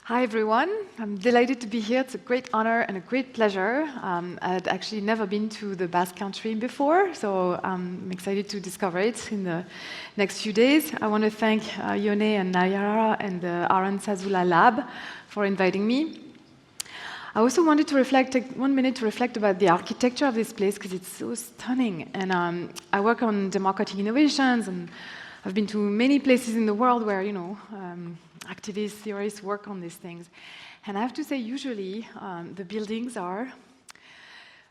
Hi everyone, I'm delighted to be here. It's a great honor and a great pleasure. I'd actually never been to the Basque Country before, so I'm excited to discover it in the next few days. I want to thank Yone and Nayara and the Arantzazula Lab for inviting me. I also wanted to take 1 minute to reflect about the architecture of this place because it's so stunning. And I work on democratic innovations, and I've been to many places in the world where, activists, theorists work on these things. And I have to say, usually, the buildings are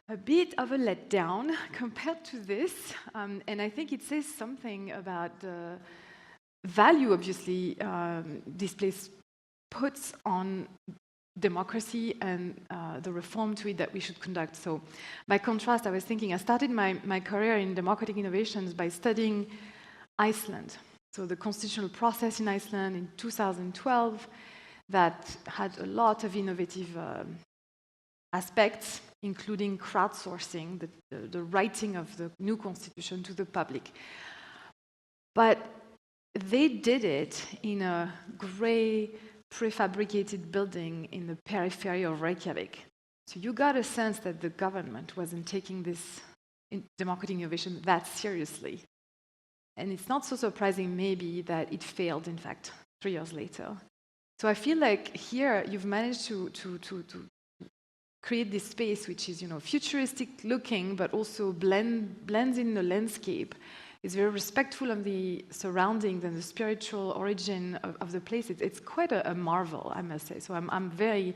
a bit of a letdown compared to this. And I think it says something about the value, obviously, this place puts on democracy and the reform to it that we should conduct. So by contrast, I was thinking, I started my career in democratic innovations by studying Iceland. So the constitutional process in Iceland in 2012 that had a lot of innovative aspects, including crowdsourcing, the writing of the new constitution to the public. But they did it in a grey, prefabricated building in the periphery of Reykjavik. So you got a sense that the government wasn't taking this democratic innovation that seriously. And it's not so surprising, maybe, that it failed, in fact, 3 years later. So I feel like here you've managed to create this space which is, futuristic looking, but also blends in the landscape. It's very respectful of the surroundings and the spiritual origin of the place. It's quite a marvel, I must say. So I'm very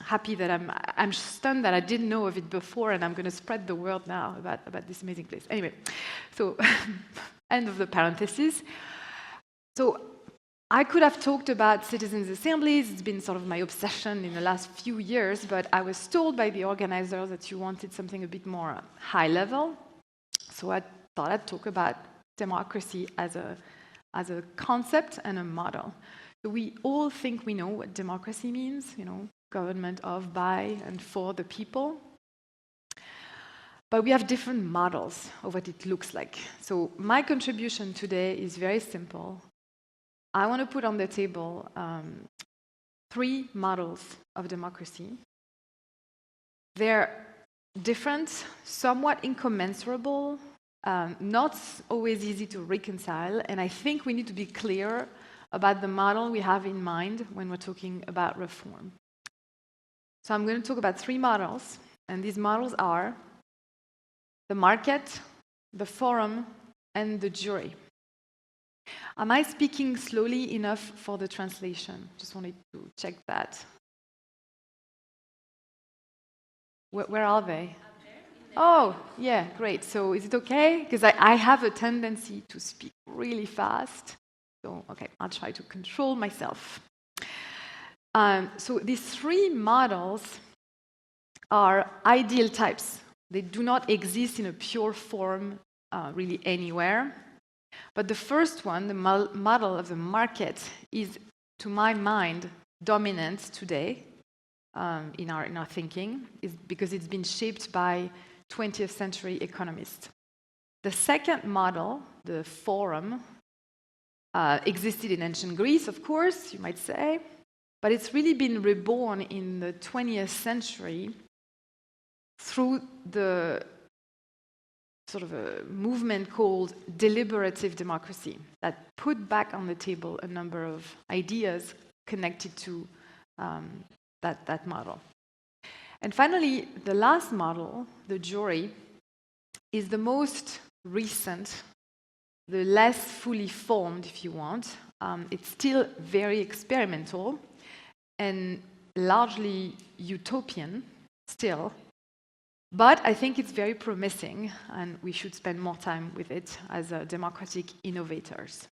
happy that I'm stunned that I didn't know of it before, and I'm going to spread the word now about this amazing place. Anyway, so end of the parenthesis. So I could have talked about citizens' assemblies. It's been sort of my obsession in the last few years, but I was told by the organizers that you wanted something a bit more high level. So I thought I'd talk about democracy as a concept and a model. So we all think we know what democracy means, government of, by, and for the people. But we have different models of what it looks like. So my contribution today is very simple. I want to put on the table 3 models of democracy. They're different, somewhat incommensurable, not always easy to reconcile, and I think we need to be clear about the model we have in mind when we're talking about reform. So I'm going to talk about 3 models, and these models are the market, the forum, and the jury. Am I speaking slowly enough for the translation? Just wanted to check that. Where are they? Oh, yeah, great. So is it okay? Because I have a tendency to speak really fast. So, okay, I'll try to control myself. So these 3 models are ideal types. They do not exist in a pure form really anywhere. But the first one, the model of the market, is, to my mind, dominant today in our thinking, is because it's been shaped by 20th century economists. The second model, the forum, existed in ancient Greece, of course, you might say, but it's really been reborn in the 20th century through the sort of a movement called deliberative democracy that put back on the table a number of ideas connected to that model. And finally, the last model, the jury, is the most recent, the less fully formed, if you want. It's still very experimental and largely utopian still, but I think it's very promising, and we should spend more time with it as democratic innovators.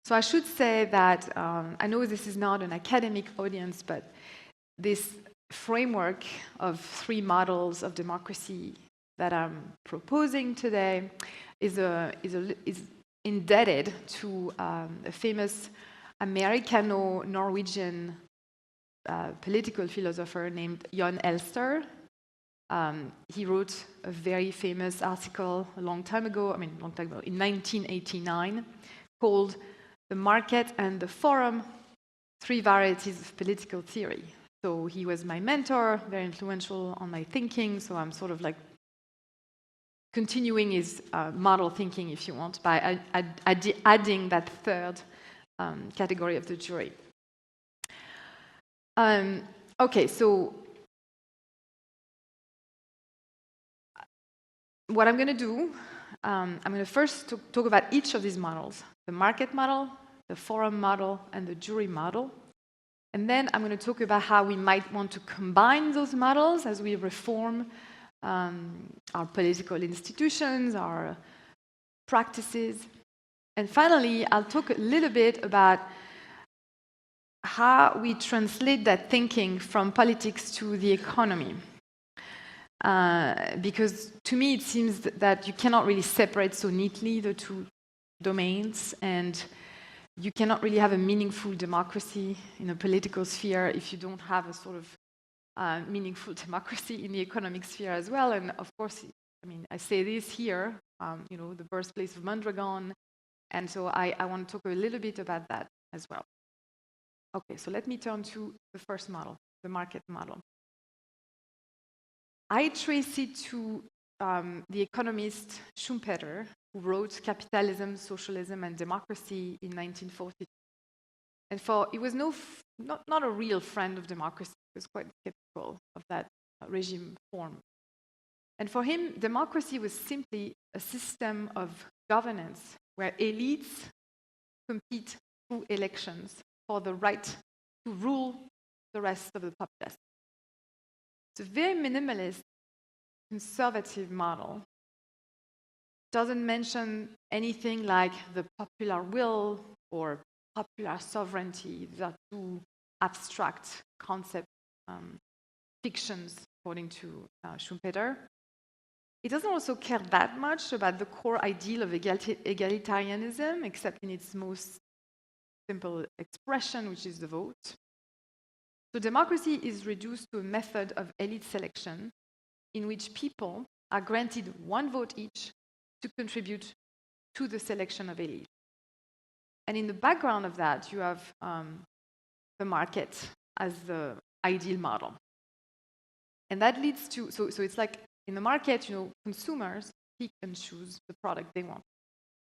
So I should say that I know this is not an academic audience, but this framework of 3 models of democracy that I'm proposing today is indebted to a famous Americano-Norwegian political philosopher named Jon Elster. He wrote a very famous article a long time ago, in 1989, called The Market and the Forum, three varieties of political theory. So he was my mentor, very influential on my thinking, so I'm sort of like continuing his model thinking, if you want, by adding that third category of the jury. Okay, so what I'm going to do, I'm going to first talk about each of these models, the market model, the forum model, and the jury model. And then I'm going to talk about how we might want to combine those models as we reform our political institutions, our practices. And finally, I'll talk a little bit about how we translate that thinking from politics to the economy. Because to me, it seems that you cannot really separate so neatly the two domains, and you cannot really have a meaningful democracy in a political sphere if you don't have a sort of meaningful democracy in the economic sphere as well. And of course, I mean, I say this here, the birthplace of Mondragon, and so I want to talk a little bit about that as well. Okay, so let me turn to the first model, the market model. I trace it to the economist Schumpeter, who wrote Capitalism, Socialism, and Democracy in 1940. And he was not a real friend of democracy. He was quite skeptical of that regime form. And for him, democracy was simply a system of governance where elites compete through elections for the right to rule the rest of the populace. It's a very minimalist, conservative model. Doesn't mention anything like the popular will or popular sovereignty. These are two abstract concept fictions, according to Schumpeter. It doesn't also care that much about the core ideal of egalitarianism, except in its most simple expression, which is the vote. So democracy is reduced to a method of elite selection in which people are granted one vote each to contribute to the selection of elite. And in the background of that, you have the market as the ideal model. And that leads to, so it's like in the market, consumers pick and choose the product they want.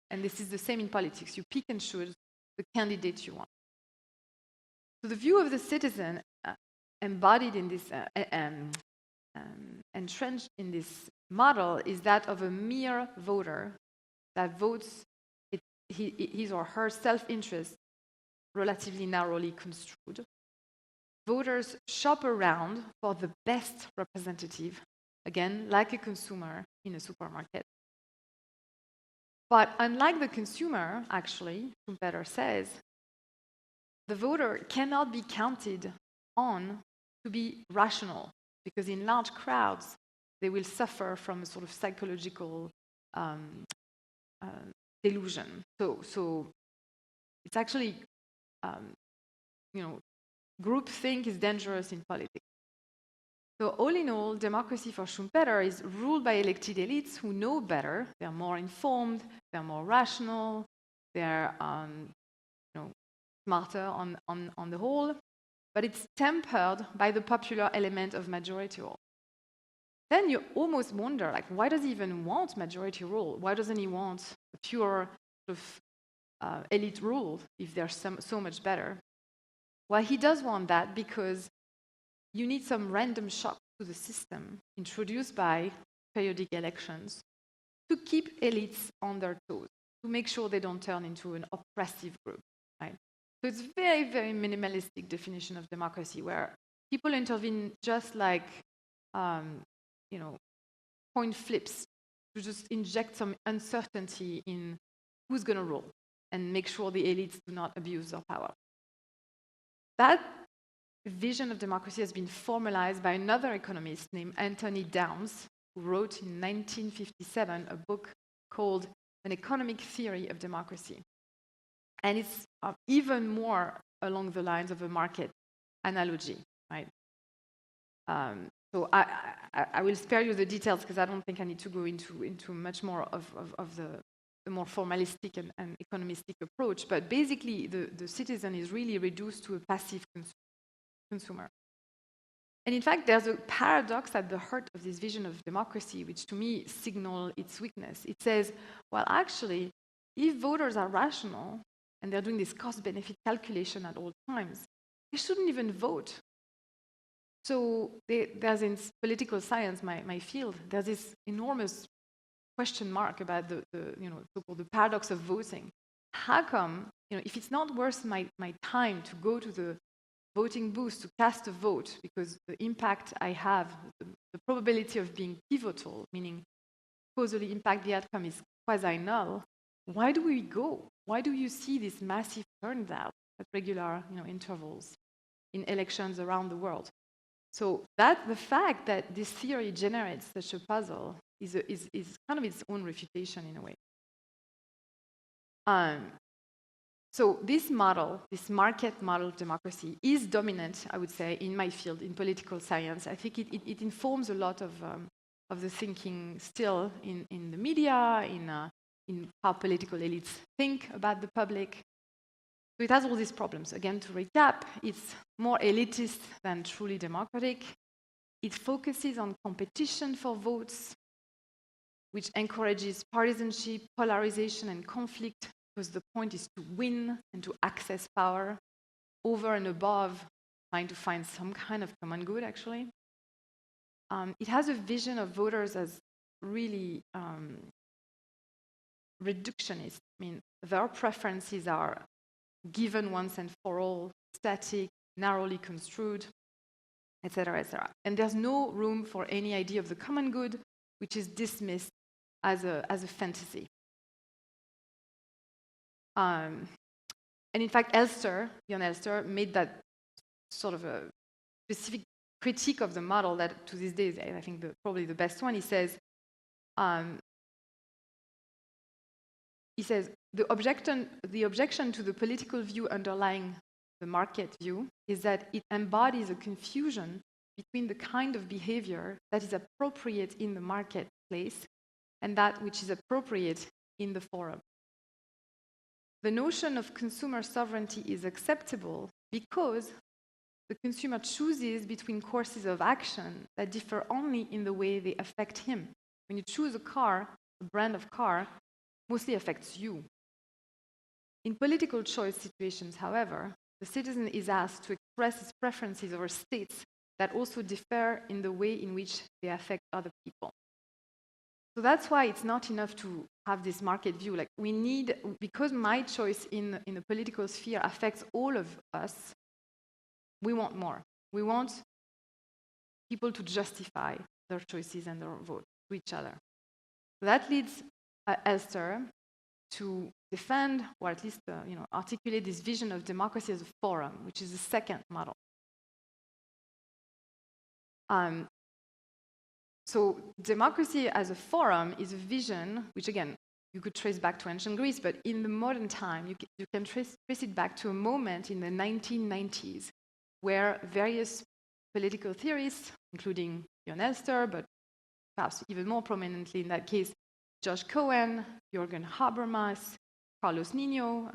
And this is the same in politics. You pick and choose the candidate you want. So the view of the citizen embodied in this, entrenched in this model is that of a mere voter that votes his or her self-interest relatively narrowly construed. Voters shop around for the best representative, again, like a consumer in a supermarket. But unlike the consumer, actually, Schumpeter says, the voter cannot be counted on to be rational, because in large crowds, they will suffer from a sort of psychological delusion. So it's actually, groupthink is dangerous in politics. So all in all, democracy for Schumpeter is ruled by elected elites who know better. They're more informed, they're more rational, they're smarter on the whole, but it's tempered by the popular element of majority rule. Then you almost wonder, like, why does he even want majority rule? Why doesn't he want a pure sort of elite rule if they're so much better? Well, he does want that because you need some random shock to the system introduced by periodic elections to keep elites on their toes, to make sure they don't turn into an oppressive group, right? So it's very, very minimalistic definition of democracy where people intervene just like, coin flips to just inject some uncertainty in who's going to rule and make sure the elites do not abuse their power. That vision of democracy has been formalized by another economist named Anthony Downs, who wrote in 1957 a book called An Economic Theory of Democracy. And it's even more along the lines of a market analogy, right? So I will spare you the details because I don't think I need to go into much more of the a more formalistic and economistic approach, but basically the citizen is really reduced to a passive consumer. And in fact, there's a paradox at the heart of this vision of democracy, which to me signals its weakness. It says, well, actually, if voters are rational and they're doing this cost-benefit calculation at all times, they shouldn't even vote. So there's in political science, my field, there's this enormous question mark about the so-called the paradox of voting. How come, if it's not worth my time to go to the voting booth to cast a vote, because the impact I have, the probability of being pivotal, meaning causally impact the outcome, is quasi-null, why do we go? Why do you see this massive turnout at regular intervals in elections around the world? So the fact that this theory generates such a puzzle is kind of its own refutation in a way. So this model, this market model of democracy, is dominant, I would say, in my field, in political science. I think it informs a lot of the thinking still in the media, in how political elites think about the public. So it has all these problems. Again, to recap, it's more elitist than truly democratic. It focuses on competition for votes, which encourages partisanship, polarization, and conflict, because the point is to win and to access power over and above trying to find some kind of common good, actually. It has a vision of voters as really reductionist. I mean, their preferences are given once and for all, static, narrowly construed, etc., etc. And there's no room for any idea of the common good, which is dismissed as a fantasy. And in fact, Jan Elster made that sort of a specific critique of the model that to this day is, I think, probably the best one. He says, the objection to the political view underlying the market view is that it embodies a confusion between the kind of behavior that is appropriate in the marketplace and that which is appropriate in the forum. The notion of consumer sovereignty is acceptable because the consumer chooses between courses of action that differ only in the way they affect him. When you choose a car, a brand of car mostly affects you. In political choice situations, however, the citizen is asked to express his preferences over states that also differ in the way in which they affect other people. So that's why it's not enough to have this market view. Like, we need, because my choice in the political sphere affects all of us, we want more. We want people to justify their choices and their vote to each other. So that leads Elster to defend, or at least articulate this vision of democracy as a forum, which is the second model. So democracy as a forum is a vision which, again, you could trace back to ancient Greece, but in the modern time, you can trace it back to a moment in the 1990s where various political theorists, including Jan Elster, but perhaps even more prominently in that case, Josh Cohen, Jürgen Habermas, Carlos Nino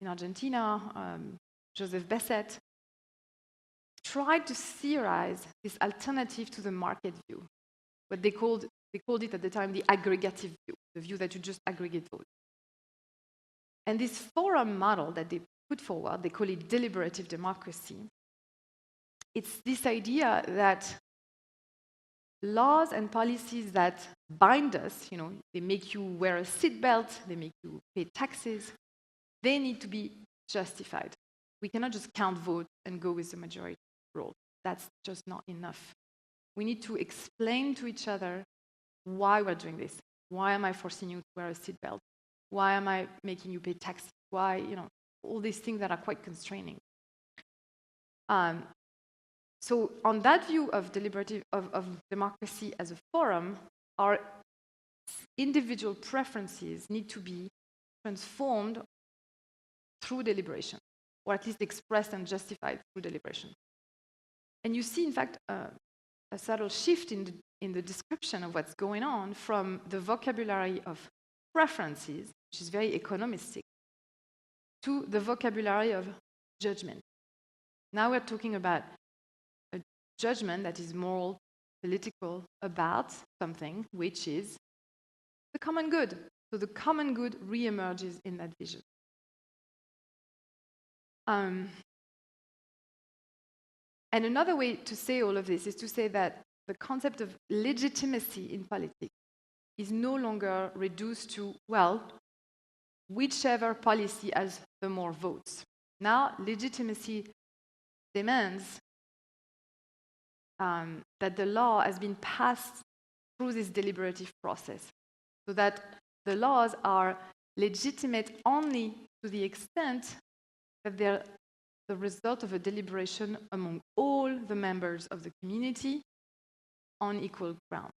in Argentina, Joseph Besset, tried to theorize this alternative to the market view. What they called it at the time the aggregative view, the view that you just aggregate votes. And this forum model that they put forward, they call it deliberative democracy. It's this idea that laws and policies that bind us, they make you wear a seatbelt, they make you pay taxes, they need to be justified. We cannot just count votes and go with the majority rule. That's just not enough. We need to explain to each other why we're doing this. Why am I forcing you to wear a seatbelt? Why am I making you pay taxes? Why, all these things that are quite constraining. So on that view of deliberative of democracy as a forum, our individual preferences need to be transformed through deliberation, or at least expressed and justified through deliberation. And you see, in fact, a subtle shift in the description of what's going on from the vocabulary of preferences, which is very economistic, to the vocabulary of judgment. Now we're talking about a judgment that is moral, political, about something, which is the common good. So the common good re-emerges in that vision. And another way to say all of this is to say that the concept of legitimacy in politics is no longer reduced to, well, whichever policy has the more votes. Now, legitimacy demands that the law has been passed through this deliberative process, so that the laws are legitimate only to the extent that they're the result of a deliberation among all the members of the community on equal ground.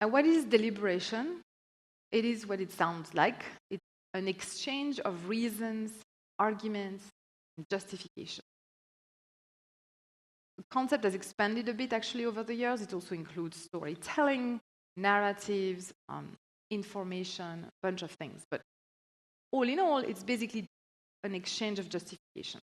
And what is deliberation? It is what it sounds like. It's an exchange of reasons, arguments, and justification. The concept has expanded a bit actually over the years. It also includes storytelling, narratives, information, a bunch of things. But all in all, it's basically an exchange of justification.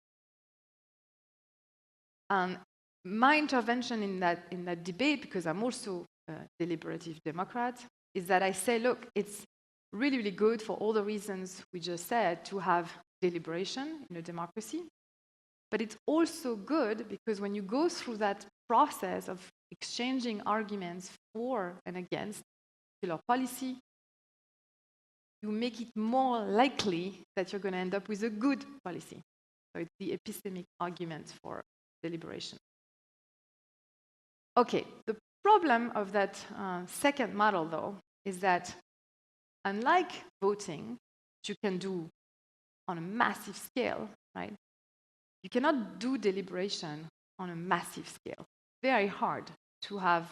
And my intervention in that debate, because I'm also a deliberative Democrat, is that I say, look, it's really, really good for all the reasons we just said to have deliberation in a democracy. But it's also good because when you go through that process of exchanging arguments for and against particular policy, you make it more likely that you're going to end up with a good policy. So it's the epistemic argument for deliberation. Okay, the problem of that second model, though, is that unlike voting, which you can do on a massive scale, right? You cannot do deliberation on a massive scale. Very hard to have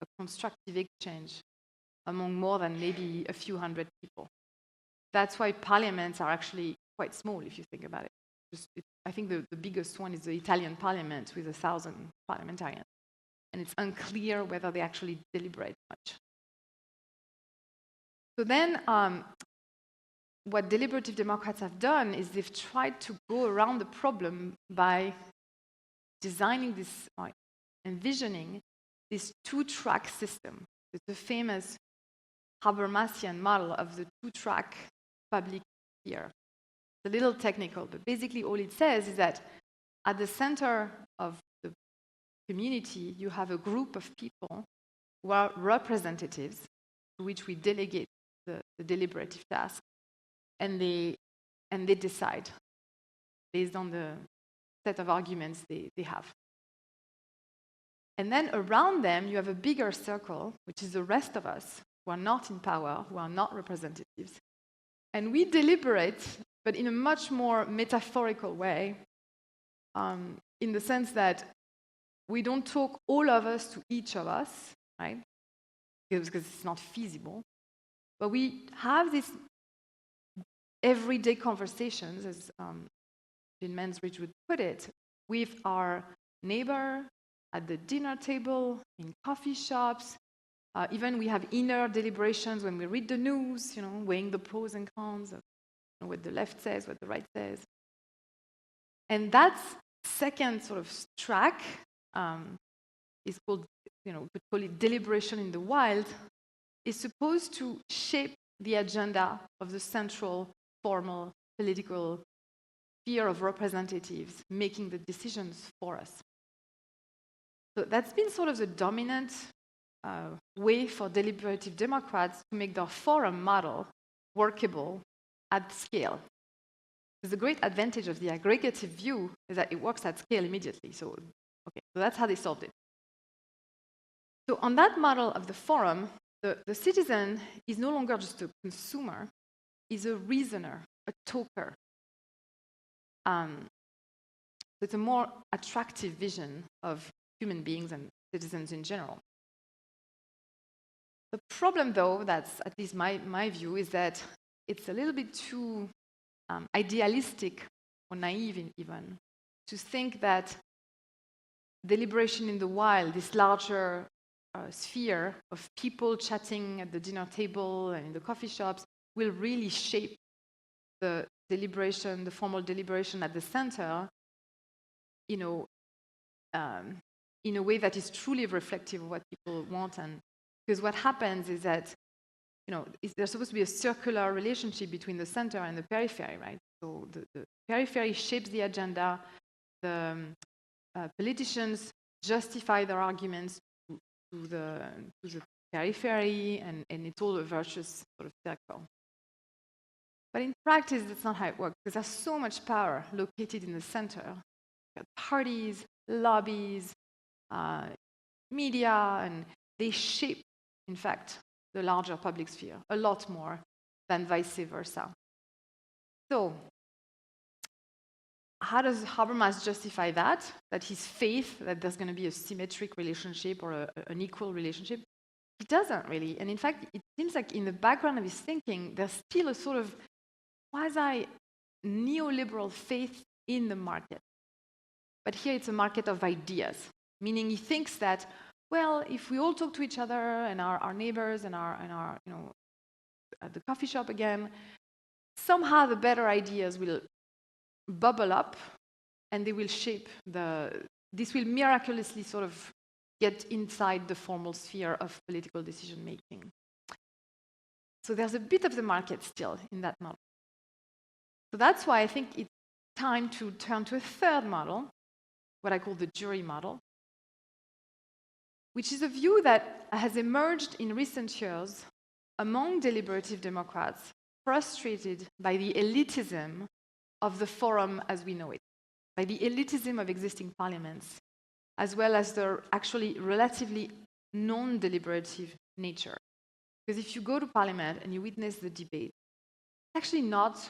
a constructive exchange among more than maybe a few hundred people. That's why parliaments are actually quite small, if you think about it. I think the biggest one is the Italian parliament with 1,000 parliamentarians. And it's unclear whether they actually deliberate much. So then, what deliberative Democrats have done is they've tried to go around the problem by designing this, envisioning this two-track system. It's the famous Habermasian model of the two-track public sphere. It's a little technical, but basically all it says is that at the center of the community, you have a group of people who are representatives to which we delegate the deliberative task, and they decide based on the set of arguments they have. And then around them, you have a bigger circle, which is the rest of us who are not in power, who are not representatives. And we deliberate, but in a much more metaphorical way, in the sense that we don't talk all of us to each of us, right? Because it's not feasible. But we have these everyday conversations, as Jean Mansbridge would put it, with our neighbor, at the dinner table, in coffee shops. Even we have inner deliberations when we read the news, weighing the pros and cons of what the left says, what the right says. And that second sort of track is called, we could call it deliberation in the wild, is supposed to shape the agenda of the central, formal, political sphere of representatives making the decisions for us. So that's been sort of the dominant way for deliberative Democrats to make their forum model workable at scale. Because the great advantage of the aggregative view is that it works at scale immediately. So that's how they solved it. So on that model of the forum, the citizen is no longer just a consumer, he's a reasoner, a talker. It's a more attractive vision of human beings and citizens in general. The problem, though, that's at least my view, is that it's a little bit too idealistic or naive even to think that deliberation in the wild, this larger sphere of people chatting at the dinner table and in the coffee shops will really shape the deliberation, the formal deliberation at the center, in a way that is truly reflective of what people want. And because what happens is that, there's supposed to be a circular relationship between the center and the periphery, right? So the periphery shapes the agenda. The politicians justify their arguments to the periphery, and it's all a virtuous sort of circle. But in practice, that's not how it works, because there's so much power located in the center. Parties, lobbies, media, and they shape, in fact, the larger public sphere a lot more than vice versa. So, how does Habermas justify that his faith that there's going to be a symmetric relationship or an equal relationship? He doesn't really. And in fact, it seems like in the background of his thinking, there's still a sort of quasi-neoliberal faith in the market. But here it's a market of ideas, meaning he thinks that, well, if we all talk to each other and our neighbors and our at the coffee shop again, somehow the better ideas will bubble up and they will shape this will miraculously sort of get inside the formal sphere of political decision making. So there's a bit of the market still in that model. So that's why I think it's time to turn to a third model, what I call the jury model, which is a view that has emerged in recent years among deliberative Democrats frustrated by the elitism of the forum as we know it, by the elitism of existing parliaments, as well as their actually relatively non-deliberative nature. Because if you go to parliament and you witness the debate, it's actually not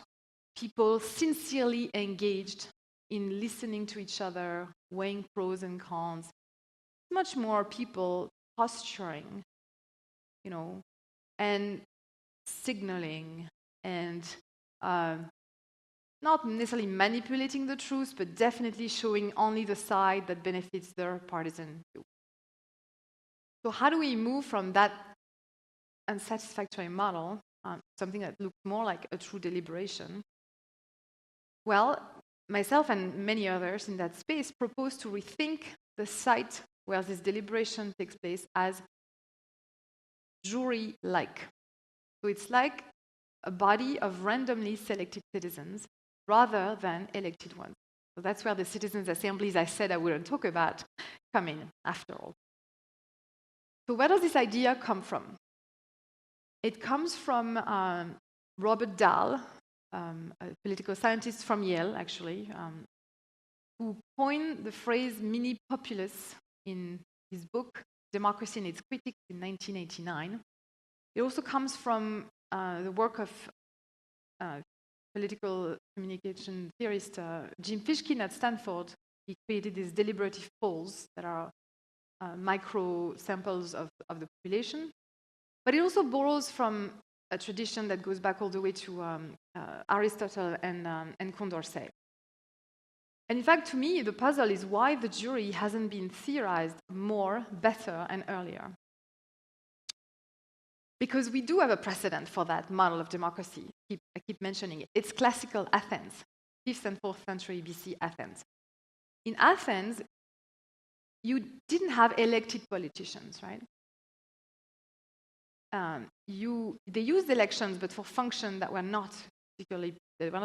people sincerely engaged in listening to each other, weighing pros and cons. Much more people posturing, and signaling, and not necessarily manipulating the truth, but definitely showing only the side that benefits their partisan view. So how do we move from that unsatisfactory model, something that looks more like a true deliberation? Well, myself and many others in that space propose to rethink the site where this deliberation takes place as jury-like. So it's like a body of randomly selected citizens rather than elected ones. So that's where the citizens' assemblies I said I wouldn't talk about come in, after all. So where does this idea come from? It comes from Robert Dahl, a political scientist from Yale, actually, who coined the phrase mini-populace in his book, Democracy and Its Critics, in 1989. It also comes from the work of political communication theorist Jim Fishkin at Stanford. He created these deliberative polls that are micro samples of the population. But it also borrows from a tradition that goes back all the way to Aristotle and Condorcet. And in fact, to me, the puzzle is why the jury hasn't been theorized more, better, and earlier. Because we do have a precedent for that model of democracy. I keep mentioning it. It's classical Athens, 5th and 4th century BC Athens. In Athens, you didn't have elected politicians, right? They used elections, but for functions that were not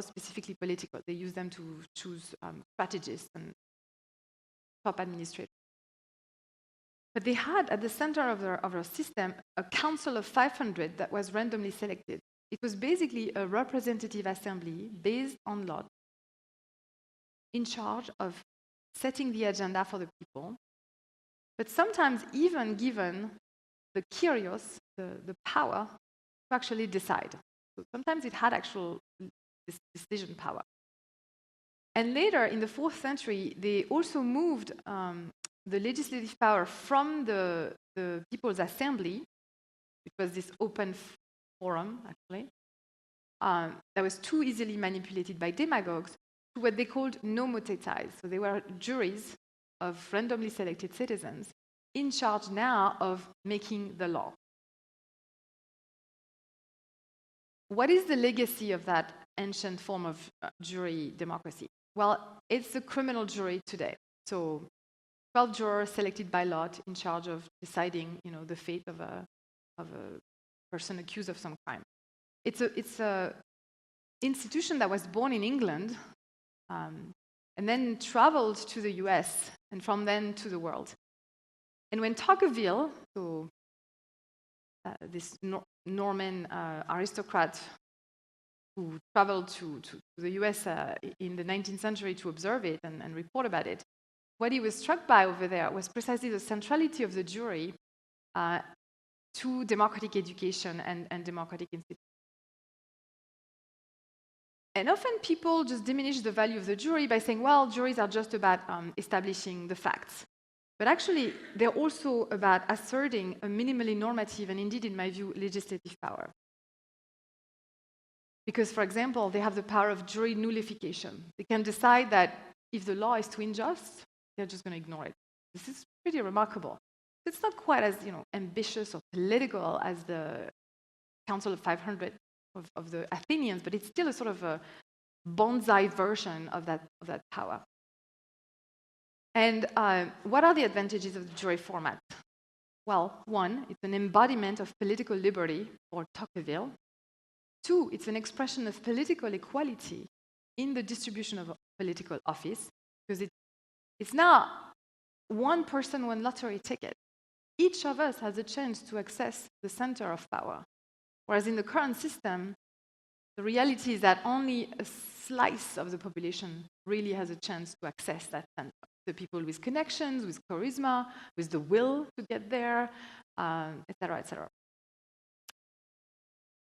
specifically political. They used them to choose strategists and top administrators. But they had at the center of their system a council of 500 that was randomly selected. It was basically a representative assembly based on lot, in charge of setting the agenda for the people, but sometimes even given the kyrios, the power, to actually decide. So sometimes it had actual decision power. And later, in the 4th century, they also moved the legislative power from the People's Assembly, which was this open forum, actually, that was too easily manipulated by demagogues, to what they called nomothetai. So they were juries of randomly selected citizens in charge now of making the law. What is the legacy of that ancient form of jury democracy? Well, it's the criminal jury today. So 12 jurors selected by lot in charge of deciding, the fate of a person accused of some crime. It's a institution that was born in England and then traveled to the US and from then to the world. And when Tocqueville, so this Norman aristocrat who traveled to the US in the 19th century to observe it and report about it, what he was struck by over there was precisely the centrality of the jury to democratic education and democratic institutions. And often people just diminish the value of the jury by saying, well, juries are just about establishing the facts. But actually, they're also about asserting a minimally normative and indeed, in my view, legislative power. Because, for example, they have the power of jury nullification. They can decide that if the law is too unjust, they're just going to ignore it. This is pretty remarkable. It's not quite as ambitious or political as the Council of 500 of the Athenians, but it's still a sort of a bonsai version of that power. And what are the advantages of the jury format? Well, one, it's an embodiment of political liberty for Tocqueville. Two, it's an expression of political equality in the distribution of political office, because it's now one person, one lottery ticket. Each of us has a chance to access the center of power. Whereas in the current system, the reality is that only a slice of the population really has a chance to access that center. The people with connections, with charisma, with the will to get there, et cetera, et cetera.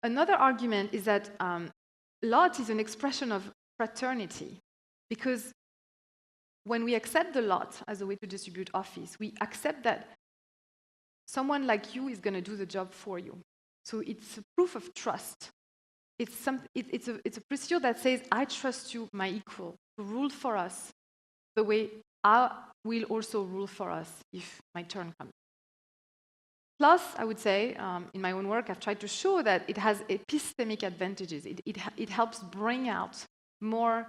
Another argument is that lot is an expression of fraternity, because when we accept the lot as a way to distribute office, we accept that someone like you is going to do the job for you. So it's a proof of trust. It's a procedure that says, I trust you, my equal, to rule for us the way I will also rule for us if my turn comes. Plus, I would say, in my own work, I've tried to show that it has epistemic advantages. It helps bring out more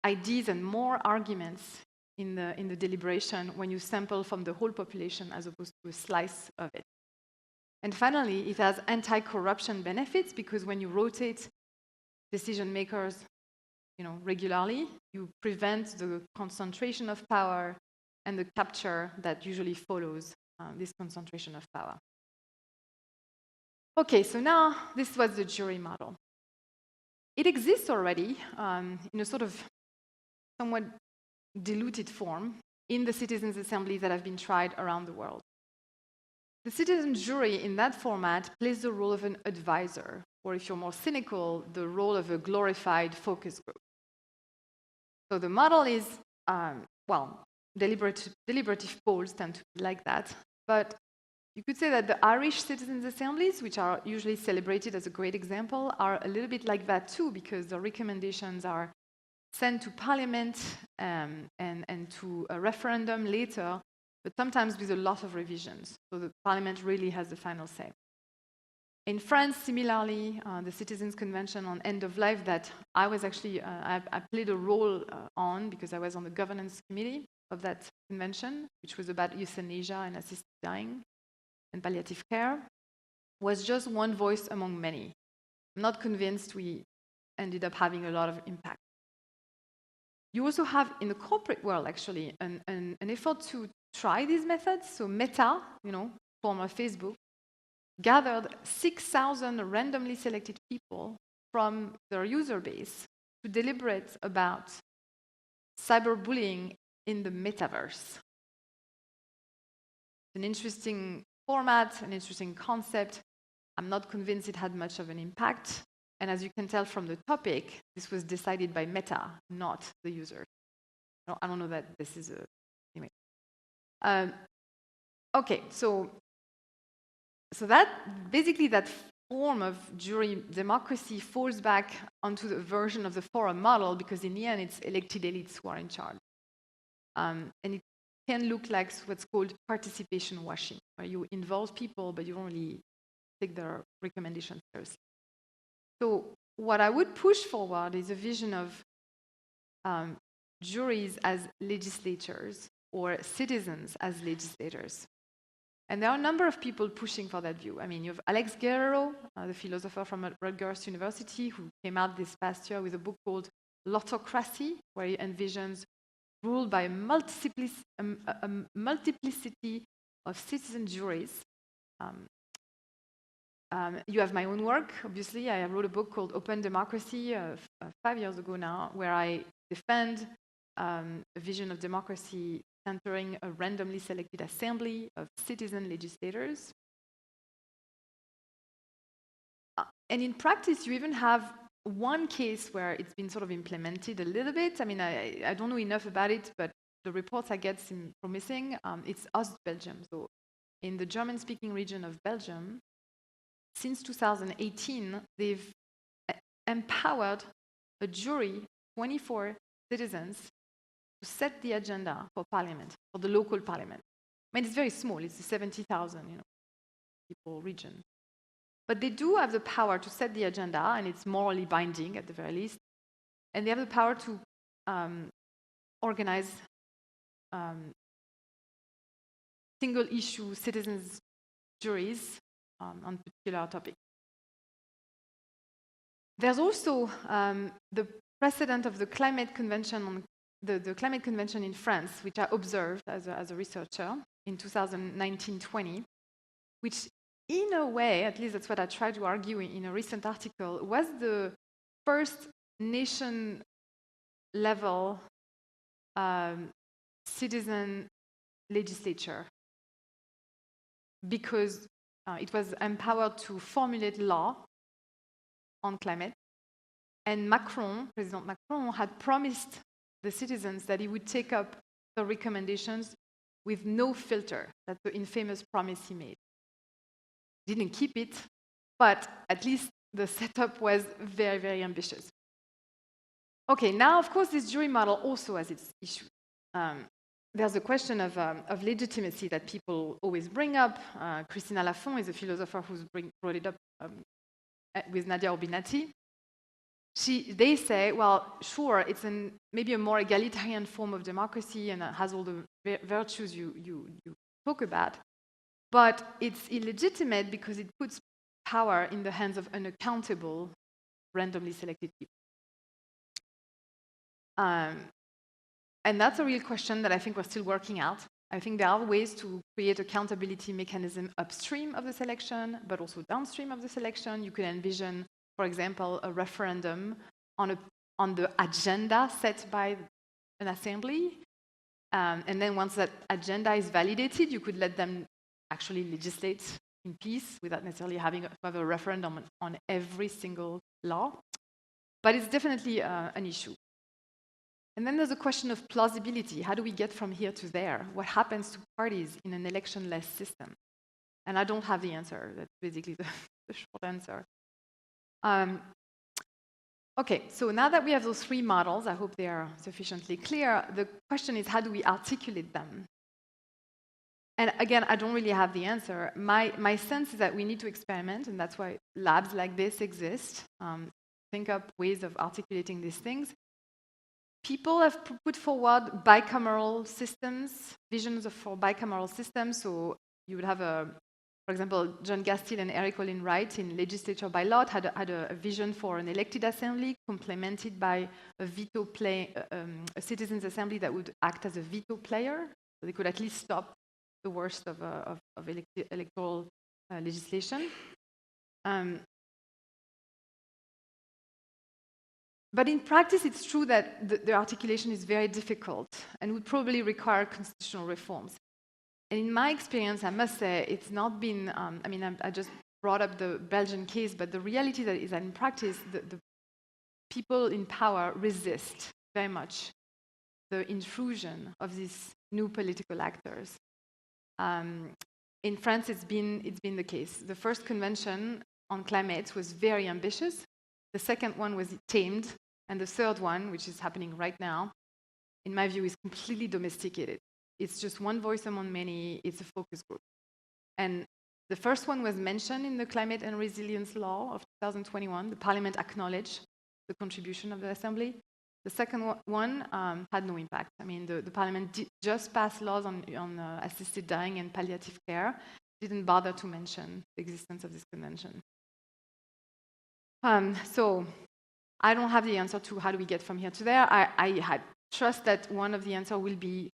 ideas and more arguments in the deliberation when you sample from the whole population as opposed to a slice of it. And finally, it has anti-corruption benefits, because when you rotate decision makers, regularly, you prevent the concentration of power and the capture that usually follows this concentration of power. Okay, so now this was the jury model. It exists already in a sort of somewhat diluted form in the citizens' assemblies that have been tried around the world. The citizen jury in that format plays the role of an advisor, or if you're more cynical, the role of a glorified focus group. So the model is, deliberative polls tend to be like that, but you could say that the Irish citizens' assemblies, which are usually celebrated as a great example, are a little bit like that too, because the recommendations are sent to Parliament and to a referendum later, but sometimes with a lot of revisions. So the Parliament really has the final say. In France, similarly, the Citizens' Convention on End of Life that I was actually, I played a role on, because I was on the governance committee of that convention, which was about euthanasia and assisted dying and palliative care, was just one voice among many. I'm not convinced we ended up having a lot of impact. You also have, in the corporate world, actually, an effort to try these methods. So Meta, former Facebook, gathered 6,000 randomly selected people from their user base to deliberate about cyberbullying in the metaverse. An interesting format, an interesting concept. I'm not convinced it had much of an impact. And as you can tell from the topic, this was decided by Meta, not the user. No, I don't know that this is a... Anyway. Okay, so that, basically that form of jury democracy falls back onto the version of the forum model, because in the end, it's elected elites who are in charge. And can look like what's called participation washing, where you involve people, but you don't really take their recommendations seriously. So what I would push forward is a vision of juries as legislators or citizens as legislators. And there are a number of people pushing for that view. I mean, you have Alex Guerrero, the philosopher from Rutgers University, who came out this past year with a book called Lotocracy, where he envisions rule by a multiplicity of citizen juries. You have my own work, obviously. I wrote a book called Open Democracy 5 years ago now, where I defend a vision of democracy centering a randomly selected assembly of citizen legislators. And in practice, you even have one case where it's been sort of implemented a little bit. I mean, I don't know enough about it, but the reports I get seem promising. It's Belgium. So in the German-speaking region of Belgium, since 2018, they've empowered a jury, 24 citizens, to set the agenda for parliament, for the local parliament. I mean, it's very small. It's a 70,000, people region. But they do have the power to set the agenda, and it's morally binding at the very least. And they have the power to organize single-issue citizens' juries on particular topics. There's also the precedent of the climate convention on the climate convention in France, which I observed as a researcher in 2019-20, which in a way, at least that's what I tried to argue in a recent article, was the first nation-level citizen legislature, because it was empowered to formulate law on climate. And President Macron, had promised the citizens that he would take up the recommendations with no filter. That's the infamous promise he made. Didn't keep it, but at least the setup was very, very ambitious. Okay, now, of course, this jury model also has its issues. There's a question of legitimacy that people always bring up. Christina Lafont is a philosopher who's brought it up with Nadia Urbinati. They say, well, sure, it's maybe a more egalitarian form of democracy and has all the virtues you talk about, but it's illegitimate because it puts power in the hands of unaccountable, randomly selected people. And that's a real question that I think we're still working out. I think there are ways to create accountability mechanism upstream of the selection, but also downstream of the selection. You could envision, for example, a referendum on the agenda set by an assembly. And then once that agenda is validated, you could let them actually legislate in peace without necessarily having to have a referendum on every single law. But it's definitely an issue. And then there's a question of plausibility. How do we get from here to there? What happens to parties in an electionless system? And I don't have the answer. That's basically the short answer. Okay, so now that we have those three models, I hope they are sufficiently clear. The question is, how do we articulate them? And again, I don't really have the answer. My sense is that we need to experiment, and that's why labs like this exist. Think up ways of articulating these things. People have put forward bicameral systems, visions for bicameral systems. So you would have for example, John Gastill and Eric Olin Wright in Legislature by Lot had a vision for an elected assembly complemented by a citizens' assembly that would act as a veto player. So they could at least stop the worst of electoral legislation. But in practice, it's true that the articulation is very difficult and would probably require constitutional reforms. And in my experience, I must say, it's not been, I just brought up the Belgian case, but the reality is that in practice, the people in power resist very much the intrusion of these new political actors. In France, it's been the case. The first convention on climate was very ambitious. The second one was tamed. And the third one, which is happening right now, in my view, is completely domesticated. it's just one voice among many. It's a focus group. And the first one was mentioned in the Climate and Resilience Law of 2021. The Parliament acknowledged the contribution of the Assembly. The second one had no impact. I mean, the Parliament just passed laws on assisted dying and palliative care, didn't bother to mention the existence of this convention. So I don't have the answer to how do we get from here to there. I trust that one of the answers will be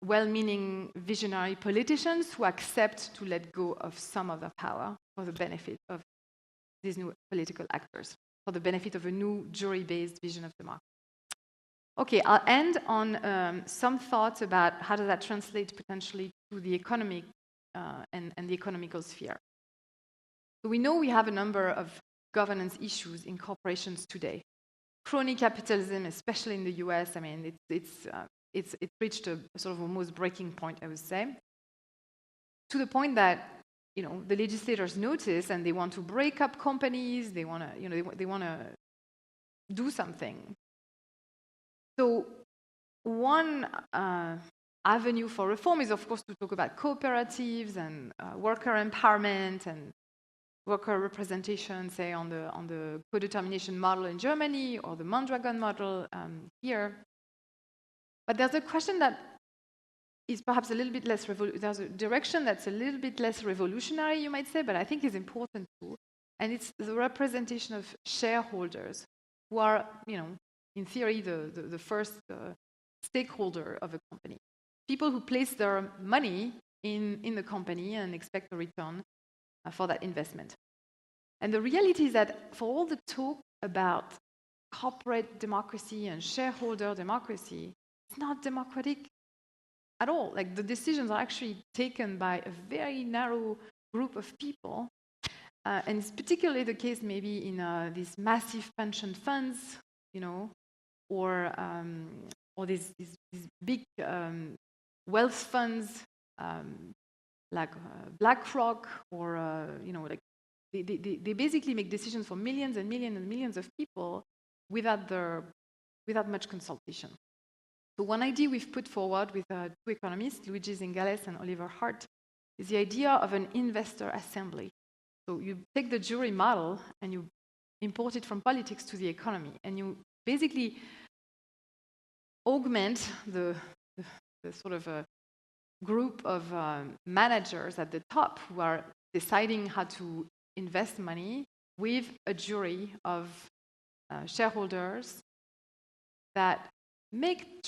well-meaning visionary politicians who accept to let go of some of their power for the benefit of these new political actors, for the benefit of a new jury-based vision of democracy. Okay, I'll end on some thoughts about how does that translate potentially to the economic and the economical sphere. So we know we have a number of governance issues in corporations today. Crony capitalism, especially in the US, I mean, it's reached a sort of almost breaking point, I would say, to the point that the legislators notice and they want to break up companies. They want to they want to do something. So one avenue for reform is, of course, to talk about cooperatives and worker empowerment and worker representation, say, on the co-determination model in Germany or the Mondragon model here. But there's a question that is perhaps a little bit less there's a direction that's a little bit less revolutionary, you might say, but I think is important too. And it's the representation of shareholders who are, in theory, the first stakeholder of a company. People who place their money in the company and expect a return for that investment. And the reality is that for all the talk about corporate democracy and shareholder democracy, it's not democratic at all. Like, the decisions are actually taken by a very narrow group of people. And it's particularly the case maybe in these massive pension funds, or these big wealth funds like BlackRock, or like they basically make decisions for millions and millions and millions of people without much consultation. So one idea we've put forward with two economists, Luigi Zingales and Oliver Hart, is the idea of an investor assembly. So you take the jury model and you import it from politics to the economy, and you basically augment the sort of a group of managers at the top who are deciding how to invest money with a jury of shareholders that make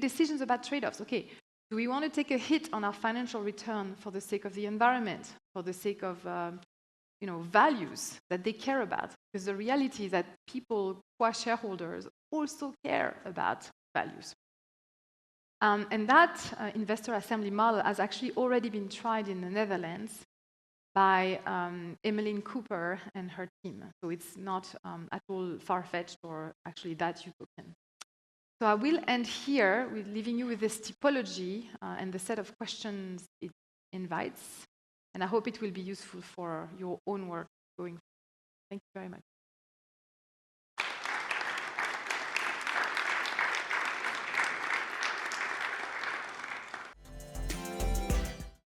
decisions about trade-offs. Okay, do we want to take a hit on our financial return for the sake of the environment, for the sake of values that they care about? Because the reality is that people who are shareholders also care about values. And that investor assembly model has actually already been tried in the Netherlands by Emmeline Cooper and her team. So it's not at all far-fetched or actually that utopian. So I will end here with leaving you with this typology and the set of questions it invites. And I hope it will be useful for your own work going forward. Thank you very much.